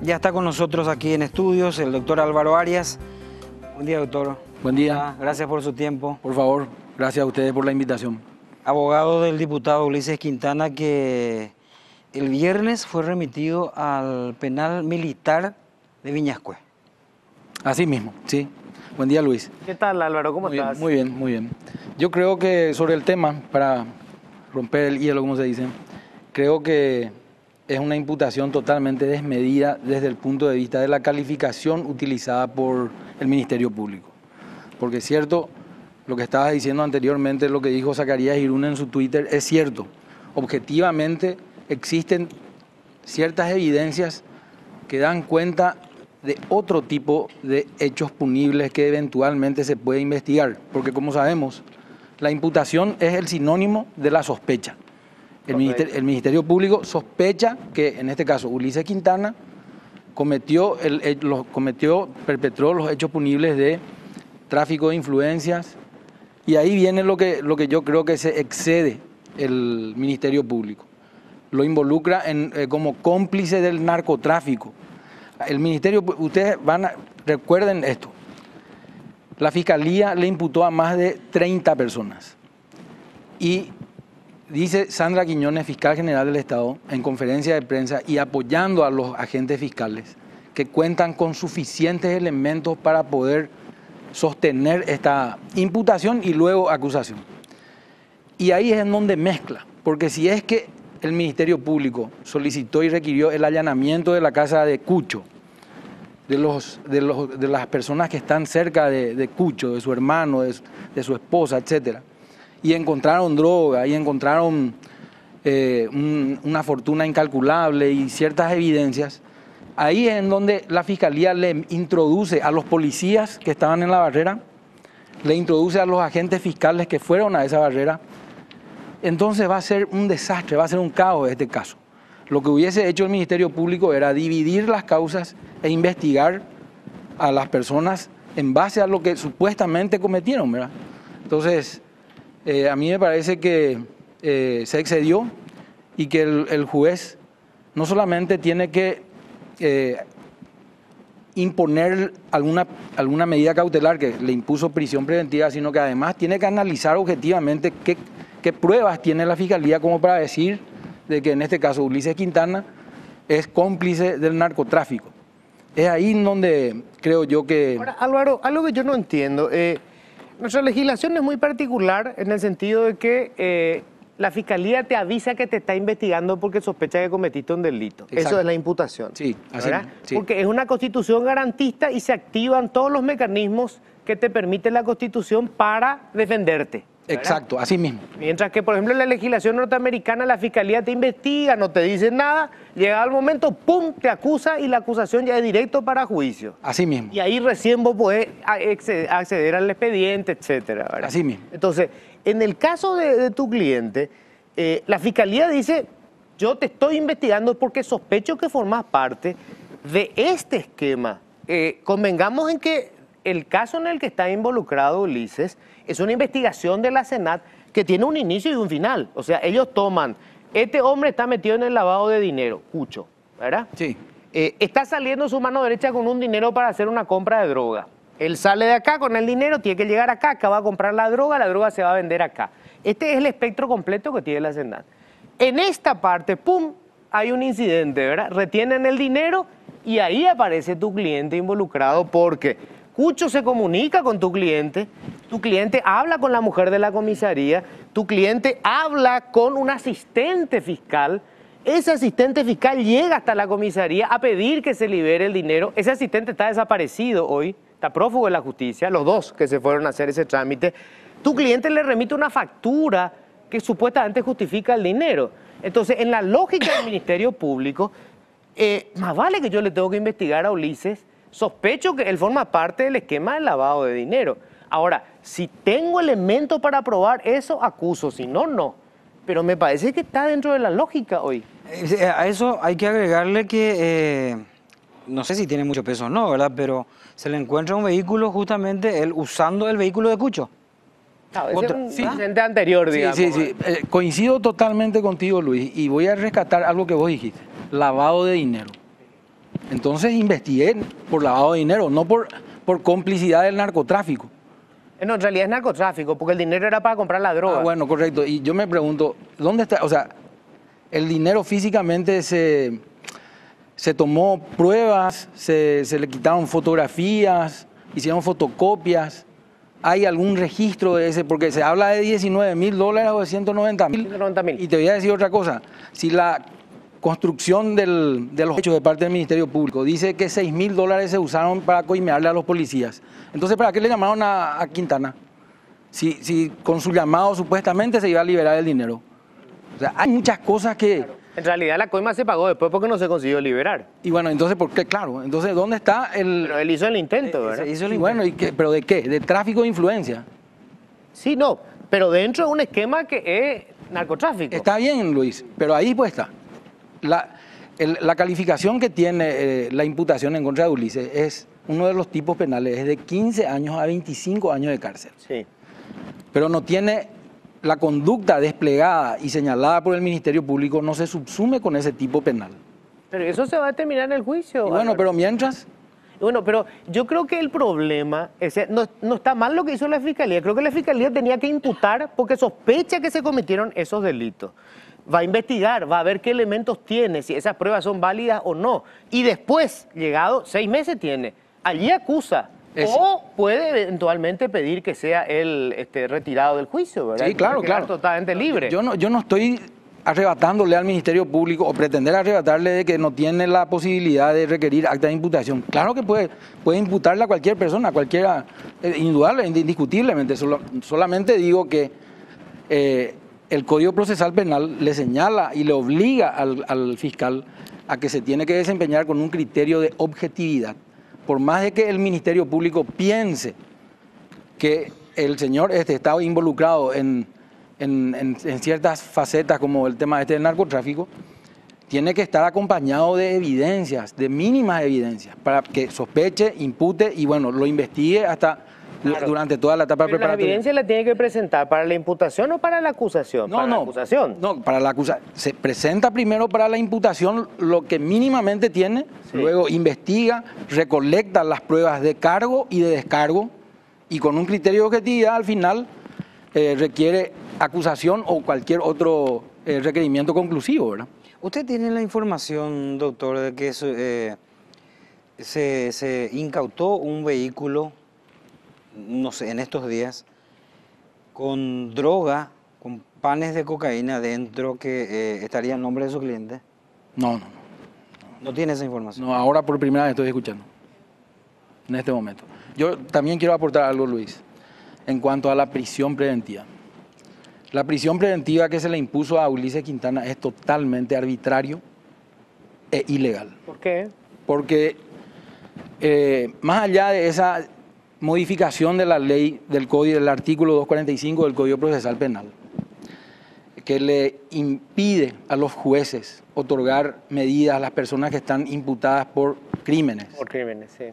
Ya está con nosotros aquí en estudios el doctor Álvaro Arias. Buen día, doctor. Buen día. Gracias por su tiempo. Por favor, gracias a ustedes por la invitación. Abogado del diputado Ulises Quintana, que el viernes fue remitido al penal militar de Viñascue. Así mismo, sí. Buen día, Luis. ¿Qué tal, Álvaro? ¿Cómo estás? Muy bien, muy bien. Yo creo que sobre el tema, para romper el hielo, como se dice, creo que es una imputación totalmente desmedida desde el punto de vista de la calificación utilizada por el Ministerio Público. Porque es cierto, lo que estabas diciendo anteriormente, lo que dijo Zacarías Irún en su Twitter, es cierto. Objetivamente existen ciertas evidencias que dan cuenta de otro tipo de hechos punibles que eventualmente se puede investigar. Porque como sabemos, la imputación es el sinónimo de la sospecha. El Ministerio Público sospecha que, en este caso, Ulises Quintana perpetró los hechos punibles de tráfico de influencias, y ahí viene lo que yo creo que se excede el Ministerio Público. Lo involucra como cómplice del narcotráfico. El Ministerio, recuerden esto, la Fiscalía le imputó a más de 30 personas. Y dice Sandra Quiñones, fiscal general del Estado, en conferencia de prensa y apoyando a los agentes fiscales, que cuentan con suficientes elementos para poder sostener esta imputación y luego acusación. Y ahí es en donde mezcla, porque si es que el Ministerio Público solicitó y requirió el allanamiento de la casa de Cucho, de las personas que están cerca de Cucho, de su hermano, de su esposa, etcétera, y encontraron droga, y encontraron una fortuna incalculable y ciertas evidencias, ahí es en donde la Fiscalía le introduce a los policías que estaban en la barrera, le introduce a los agentes fiscales que fueron a esa barrera. Entonces va a ser un desastre, va a ser un caos este caso. Lo que hubiese hecho el Ministerio Público era dividir las causas e investigar a las personas en base a lo que supuestamente cometieron, ¿verdad? Entonces, a mí me parece que se excedió y que el juez no solamente tiene que imponer alguna medida cautelar que le impuso prisión preventiva, sino que además tiene que analizar objetivamente qué pruebas tiene la Fiscalía como para decir de que en este caso Ulises Quintana es cómplice del narcotráfico. Es ahí en donde creo yo que... Ahora, Álvaro, algo que yo no entiendo, nuestra legislación es muy particular en el sentido de que la Fiscalía te avisa que te está investigando porque sospecha que cometiste un delito. Exacto. Eso es la imputación. Sí, así. Sí. Porque es una Constitución garantista y se activan todos los mecanismos que te permite la Constitución para defenderte. ¿Verdad? Exacto, así mismo. Mientras que, por ejemplo, en la legislación norteamericana la Fiscalía te investiga, no te dice nada, llega el momento, ¡pum!, te acusa y la acusación ya es directo para juicio. Así mismo. Y ahí recién vos podés acceder al expediente, etcétera, ¿verdad? Así mismo. Entonces, en el caso de tu cliente, la Fiscalía dice, yo te estoy investigando porque sospecho que formás parte de este esquema. Convengamos en que el caso en el que está involucrado Ulises es una investigación de la Senat que tiene un inicio y un final. O sea, ellos toman, este hombre está metido en el lavado de dinero, Cucho, ¿verdad? Sí. Está saliendo su mano derecha con un dinero para hacer una compra de droga. Él sale de acá con el dinero, tiene que llegar acá va a comprar la droga se va a vender acá. Este es el espectro completo que tiene la Senat. En esta parte, ¡pum!, hay un incidente, ¿verdad? Retienen el dinero y ahí aparece tu cliente involucrado porque Cucho se comunica con tu cliente habla con la mujer de la comisaría, tu cliente habla con un asistente fiscal, ese asistente fiscal llega hasta la comisaría a pedir que se libere el dinero, ese asistente está desaparecido hoy, está prófugo de la justicia, los dos que se fueron a hacer ese trámite, tu cliente le remite una factura que supuestamente justifica el dinero. Entonces, en la lógica del Ministerio Público, más vale que yo le tengo que investigar a Ulises. Sospecho que él forma parte del esquema del lavado de dinero. Ahora, si tengo elementos para probar eso, acuso. Si no, no. Pero me parece que está dentro de la lógica hoy. A eso hay que agregarle que, no sé si tiene mucho peso o no, ¿verdad? Pero se le encuentra un vehículo, justamente él usando el vehículo de Cucho. Claro, ese es un incidente anterior, digamos. Sí. Coincido totalmente contigo, Luis, y voy a rescatar algo que vos dijiste. Lavado de dinero. Entonces investigué por lavado de dinero, no por complicidad del narcotráfico. No, en realidad es narcotráfico, porque el dinero era para comprar la droga. Ah, bueno, correcto. Y yo me pregunto, ¿dónde está? O sea, el dinero físicamente se tomó pruebas, se le quitaron fotografías, hicieron fotocopias. ¿Hay algún registro de ese? Porque se habla de $19.000 o de 190.000. 190.000. Y te voy a decir otra cosa. Si la construcción de los hechos de parte del Ministerio Público dice que $6.000 se usaron para coimearle a los policías, entonces ¿para qué le llamaron a Quintana? Si con su llamado supuestamente se iba a liberar el dinero. O sea, hay muchas cosas que... En realidad la coima se pagó después porque no se consiguió liberar. Y bueno, entonces, ¿por qué? Claro, entonces, ¿dónde está el...? Pero él hizo el intento, ¿verdad? Y bueno, ¿pero de qué? ¿De tráfico de influencia? Sí, no, pero dentro de un esquema que es narcotráfico. Está bien, Luis, pero ahí pues está. La calificación que tiene la imputación en contra de Ulises es uno de los tipos penales, es de 15 años a 25 años de cárcel. Sí. Pero no tiene la conducta desplegada y señalada por el Ministerio Público, no se subsume con ese tipo penal. Pero eso se va a determinar en el juicio. Y bueno, pero mientras... Bueno, pero yo creo que el problema no está mal lo que hizo la Fiscalía. Creo que la Fiscalía tenía que imputar porque sospecha que se cometieron esos delitos. Va a investigar, va a ver qué elementos tiene, si esas pruebas son válidas o no. Y después, llegado 6 meses tiene, allí acusa. O puede eventualmente pedir que sea él retirado del juicio, ¿verdad? Sí, claro, claro. Totalmente libre. Yo no estoy arrebatándole al Ministerio Público o pretender arrebatarle de que no tiene la posibilidad de requerir acta de imputación. Claro que puede imputarle a cualquier persona, a cualquiera, indiscutiblemente. Solamente digo que el Código Procesal Penal le señala y le obliga al fiscal a que se tiene que desempeñar con un criterio de objetividad. Por más de que el Ministerio Público piense que el señor estaba involucrado en ciertas facetas como el tema del narcotráfico, tiene que estar acompañado de evidencias, de mínimas evidencias, para que sospeche, impute y bueno, lo investigue hasta durante toda la etapa preparatoria. ¿La evidencia la tiene que presentar para la imputación o para la acusación? No, la acusación. Se presenta primero para la imputación lo que mínimamente tiene, sí. Luego investiga, recolecta las pruebas de cargo y de descargo y con un criterio de objetividad al final requiere acusación o cualquier otro requerimiento conclusivo, ¿verdad? ¿Usted tiene la información, doctor, de que se incautó un vehículo, no sé, en estos días, con droga, con panes de cocaína dentro que estaría en nombre de su cliente? No. ¿No tiene esa información? No, ahora por primera vez estoy escuchando, en este momento. Yo también quiero aportar algo, Luis, en cuanto a la prisión preventiva. La prisión preventiva que se le impuso a Ulises Quintana es totalmente arbitrario e ilegal. ¿Por qué? Porque más allá de esa modificación de la ley del código, del artículo 245 del Código Procesal Penal, que le impide a los jueces otorgar medidas a las personas que están imputadas por crímenes. Por crímenes, sí.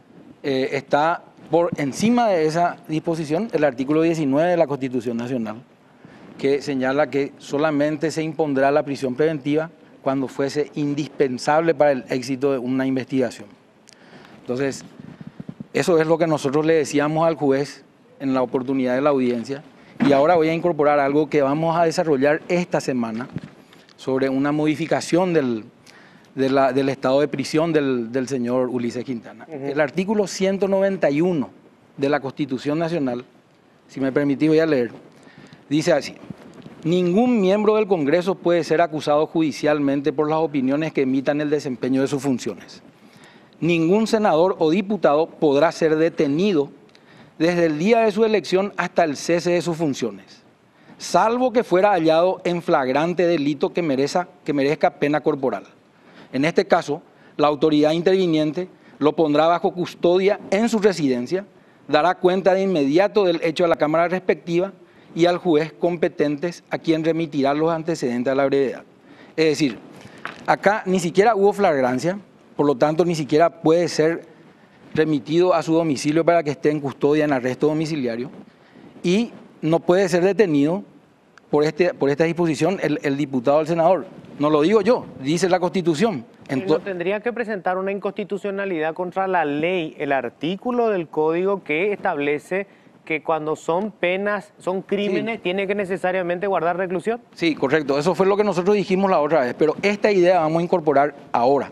Está por encima de esa disposición el artículo 19 de la Constitución Nacional, que señala que solamente se impondrá la prisión preventiva cuando fuese indispensable para el éxito de una investigación. Entonces, eso es lo que nosotros le decíamos al juez en la oportunidad de la audiencia. Y ahora voy a incorporar algo que vamos a desarrollar esta semana sobre una modificación del estado de prisión del señor Ulises Quintana. El artículo 191 de la Constitución Nacional, si me permitís voy a leer, dice así: ningún miembro del Congreso puede ser acusado judicialmente por las opiniones que emitan el desempeño de sus funciones. Ningún senador o diputado podrá ser detenido desde el día de su elección hasta el cese de sus funciones, salvo que fuera hallado en flagrante delito que merezca pena corporal. En este caso, la autoridad interviniente lo pondrá bajo custodia en su residencia, dará cuenta de inmediato del hecho a la Cámara respectiva y al juez competentes a quien remitirá los antecedentes a la brevedad. Es decir, acá ni siquiera hubo flagrancia, por lo tanto ni siquiera puede ser remitido a su domicilio para que esté en custodia en arresto domiciliario y no puede ser detenido por esta disposición el diputado o el senador. No lo digo yo, dice la Constitución. ¿No tendría que presentar una inconstitucionalidad contra la ley, el artículo del código que establece que cuando son penas, son crímenes, Sí. tiene que necesariamente guardar reclusión? Sí, correcto. Eso fue lo que nosotros dijimos la otra vez. Pero esta idea vamos a incorporar ahora.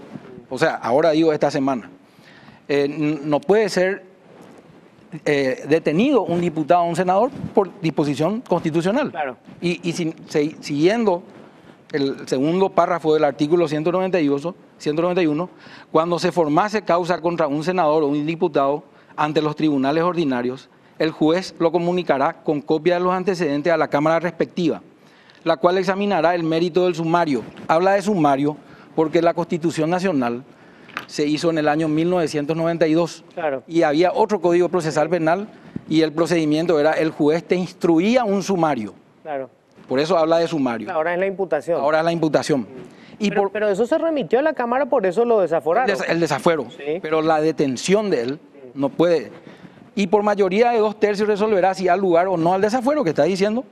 O sea, ahora digo esta semana. No puede ser detenido un diputado o un senador por disposición constitucional. Claro. Y siguiendo el segundo párrafo del artículo 191, cuando se formase causa contra un senador o un diputado ante los tribunales ordinarios, el juez lo comunicará con copia de los antecedentes a la Cámara respectiva, la cual examinará el mérito del sumario. Habla de sumario porque la Constitución Nacional se hizo en el año 1992 Claro. y había otro Código Procesal Penal y el procedimiento era el juez te instruía un sumario. Claro. Por eso habla de sumario. Ahora es la imputación. Ahora es la imputación. Y Pero eso se remitió a la Cámara, por eso lo desaforaron. el desafuero, Sí. pero la detención de él no puede. Y por mayoría de 2/3 resolverá si hay lugar o no al desafuero que está diciendo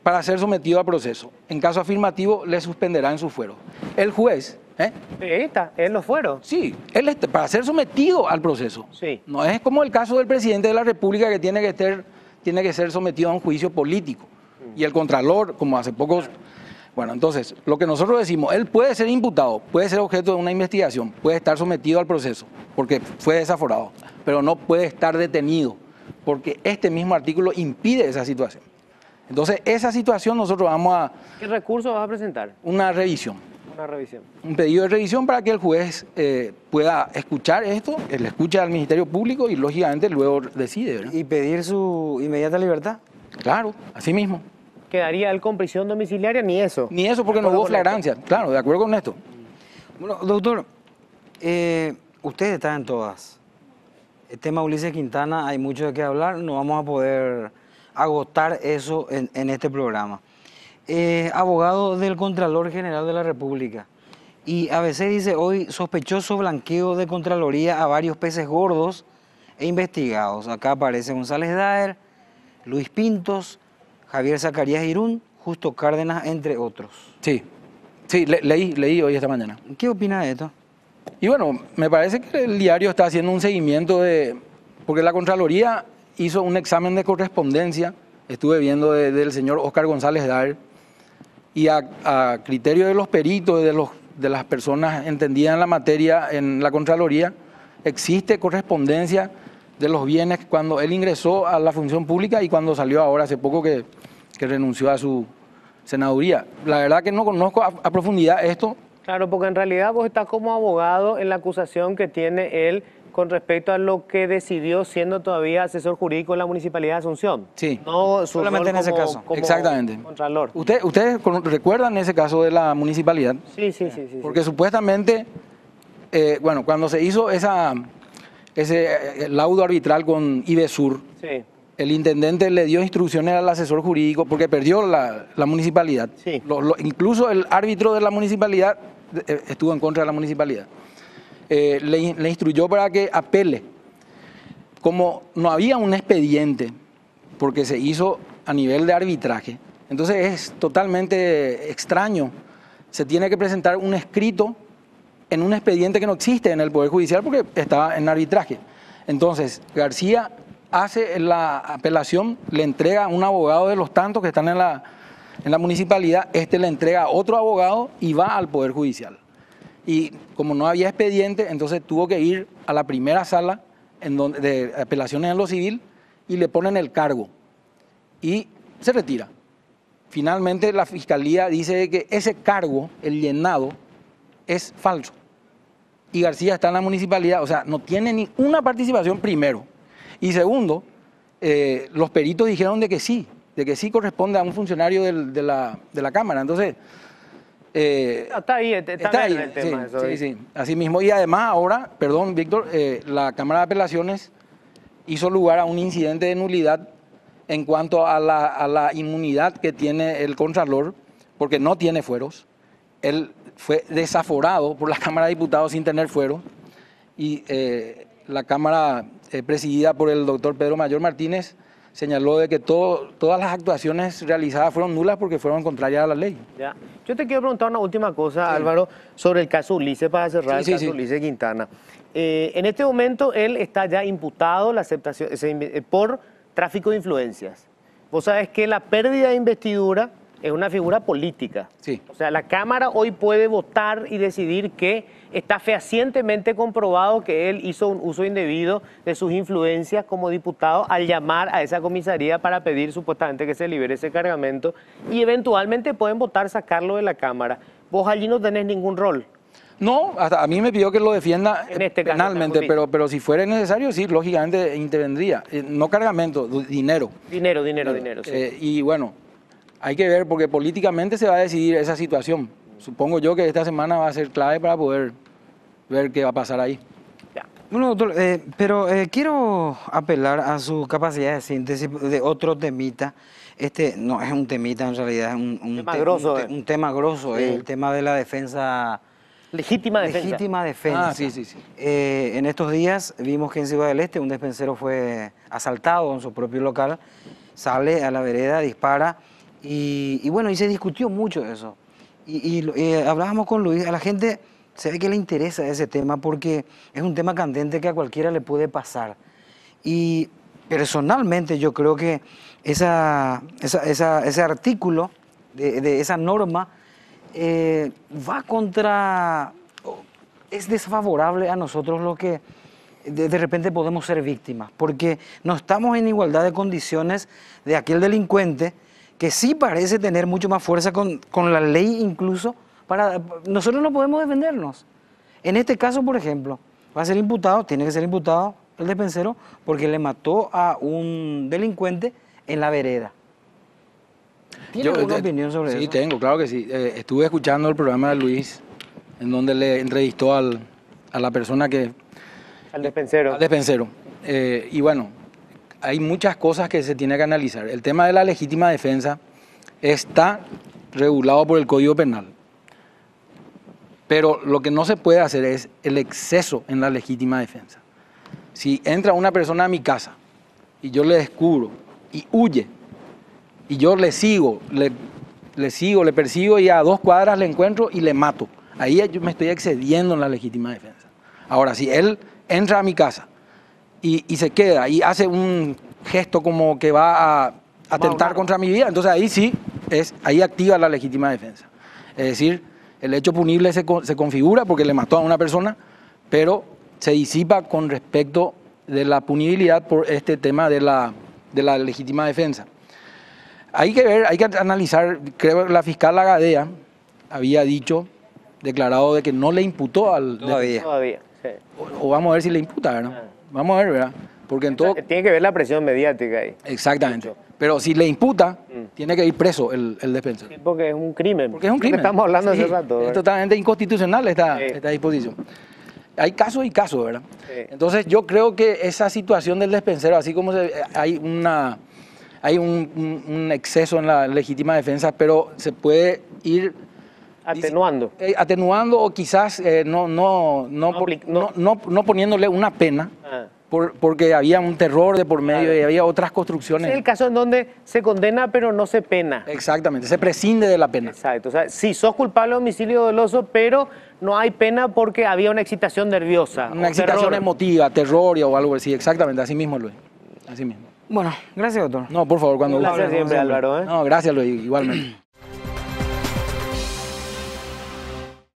para ser sometido a proceso. En caso afirmativo, le suspenderá en su fuero. El juez, Ahí está, él lo fueron. sí, para ser sometido al proceso. Sí. No es como el caso del presidente de la República que tiene que ser sometido a un juicio político. Y el contralor, como hace pocos... Bueno, entonces, lo que nosotros decimos, él puede ser imputado, puede ser objeto de una investigación, puede estar sometido al proceso, porque fue desaforado, pero no puede estar detenido, porque este mismo artículo impide esa situación. Entonces, esa situación nosotros vamos a ¿Qué recurso vas a presentar? una revisión, Una revisión. un pedido de revisión para que el juez pueda escuchar esto, él escucha al Ministerio Público y lógicamente luego decide, ¿verdad? Y pedir su inmediata libertad. Claro, así mismo. ¿Quedaría él con prisión domiciliaria? Ni eso. Ni eso porque no acuerdo hubo con esto. flagrancia, claro, de acuerdo con esto. Bueno, doctor, usted está en todas. El tema Ulises Quintana, hay mucho de qué hablar, no vamos a poder agotar eso en este programa. Abogado del Contralor General de la República. Y ABC dice hoy sospechoso blanqueo de Contraloría a varios peces gordos e investigados. Acá aparece González Daer, Luis Pintos, Javier Zacarías Irún, Justo Cárdenas, entre otros. Sí, sí, leí hoy esta mañana. ¿Qué opina de esto? Y bueno, me parece que el diario está haciendo un seguimiento porque la Contraloría hizo un examen de correspondencia, estuve viendo del señor Óscar González Daer, y a criterio de los peritos, de las personas entendidas en la materia en la Contraloría, existe correspondencia de los bienes cuando él ingresó a la función pública y cuando salió ahora hace poco que renunció a su senaduría. La verdad que no conozco a profundidad esto. Claro, porque en realidad vos estás como abogado en la acusación que tiene él con respecto a lo que decidió siendo todavía asesor jurídico en la Municipalidad de Asunción. Sí. No su Solamente rol en ese como- caso. como Exactamente. Contralor. ¿Ustedes recuerdan ese caso de la municipalidad? Sí. Porque supuestamente, bueno, cuando se hizo ese laudo arbitral con IBESUR, Sí. el intendente le dio instrucciones al asesor jurídico porque perdió la municipalidad. Sí. Incluso el árbitro de la municipalidad estuvo en contra de la municipalidad. Le instruyó para que apele. Como no había un expediente, porque se hizo a nivel de arbitraje, entonces es totalmente extraño. Se tiene que presentar un escrito en un expediente que no existe en el Poder Judicial porque estaba en arbitraje. Entonces, García hace la apelación, le entrega a un abogado de los tantos que están en la municipalidad, le entrega a otro abogado y va al Poder Judicial. Y como no había expediente, entonces tuvo que ir a la primera sala de apelaciones en lo civil y le ponen el cargo y se retira. Finalmente la Fiscalía dice que ese cargo, el llenado, es falso. Y García está en la municipalidad, o sea, no tiene ni una participación primero. Y segundo, los peritos dijeron de que sí corresponde a un funcionario de la Cámara. Entonces, Está ahí, está ahí, bien el tema. eso, sí, así mismo. Y además ahora, perdón, Víctor, la Cámara de Apelaciones hizo lugar a un incidente de nulidad en cuanto a la inmunidad que tiene el Contralor, porque no tiene fueros. Él fue desaforado por la Cámara de Diputados sin tener fuero y la Cámara presidida por el doctor Pedro Mayor Martínez señaló de que todas las actuaciones realizadas fueron nulas porque fueron contrarias a la ley. Ya. Yo te quiero preguntar una última cosa, Álvaro, sobre el caso Ulises, para cerrar Sí, el sí, caso sí. Ulises Quintana. En este momento él está ya imputado por tráfico de influencias. Vos sabés que la pérdida de investidura es una figura política. Sí. O sea, la Cámara hoy puede votar y decidir que está fehacientemente comprobado que él hizo un uso indebido de sus influencias como diputado al llamar a esa comisaría para pedir supuestamente que se libere ese cargamento y eventualmente pueden votar sacarlo de la Cámara. Vos allí no tenés ningún rol. No, hasta a mí me pidió que lo defienda En este caso, penalmente, Justicia. pero si fuera necesario, sí, lógicamente intervendría. No cargamento, dinero. Dinero, sí. Y bueno, hay que ver porque políticamente se va a decidir esa situación. Supongo yo que esta semana va a ser clave para poder ver qué va a pasar ahí. Ya. Bueno, doctor, pero quiero apelar a su capacidad de síntesis de otro temita. Este no es un temita, en realidad es un Tema grosso, un tema grosso, Sí. el tema de la defensa. Legítima defensa. Legítima defensa. Ah, sí, sí, sí. En estos días vimos que en Ciudad del Este un despensero fue asaltado en su propio local, sale a la vereda, dispara y bueno, y se discutió mucho eso. Hablábamos con Luis, a la gente se ve que le interesa ese tema porque es un tema candente que a cualquiera le puede pasar. Y personalmente yo creo que ese artículo de esa norma va contra, es desfavorable a nosotros lo que de repente podemos ser víctimas, porque no estamos en igualdad de condiciones de aquel delincuente que sí parece tener mucho más fuerza con la ley incluso, nosotros no podemos defendernos. En este caso, por ejemplo, va a ser imputado, tiene que ser imputado el despensero porque le mató a un delincuente en la vereda. ¿Tiene alguna opinión sobre eso? Sí, tengo, claro que sí. Estuve escuchando el programa de Luis, en donde le entrevistó a la persona que... Al despensero. Al despensero. Y bueno, hay muchas cosas que se tiene que analizar. El tema de la legítima defensa está regulado por el Código Penal. Pero lo que no se puede hacer es el exceso en la legítima defensa. Si entra una persona a mi casa y yo le descubro y huye, y yo le sigo, le persigo y a 2 cuadras le encuentro y le mato. Ahí yo me estoy excediendo en la legítima defensa. Ahora, si él entra a mi casa y se queda y hace un gesto como que va a atentar contra mi vida, entonces ahí sí, ahí activa la legítima defensa. Es decir, el hecho punible se configura porque le mató a una persona, pero se disipa con respecto de la punibilidad por este tema de la legítima defensa. Hay que ver, hay que analizar, creo que la fiscal Agadea había declarado de que no le imputó al... Todavía. Todavía, sí. O vamos a ver si le imputa, ¿verdad? Vamos a ver, ¿verdad? Porque en todo... Tiene que ver la presión mediática ahí. Exactamente. Pero si le imputa, tiene que ir preso el despensero. Sí, porque es un crimen. Porque es un crimen. Estamos hablando Sí, hace rato. es ¿verdad? totalmente inconstitucional esta disposición. Hay casos y casos, ¿verdad? Sí. Entonces yo creo que esa situación del despensero, así como hay un exceso en la legítima defensa, pero se puede ir Atenuando. atenuando o quizás no poniéndole una pena, Ah. porque había un terror de por medio Claro. y había otras Ese construcciones. es el caso en donde se condena pero no se pena. Exactamente, se prescinde de la pena. Exacto. O sea, sí, sos culpable de homicidio doloso, pero no hay pena porque había una excitación nerviosa. Una o excitación terror. emotiva, terror o algo así, exactamente, así mismo Luis. Así mismo. Bueno, gracias, doctor. No, por favor, cuando Un placer guste. siempre, Álvaro. ¿eh? No, gracias Luis, igualmente.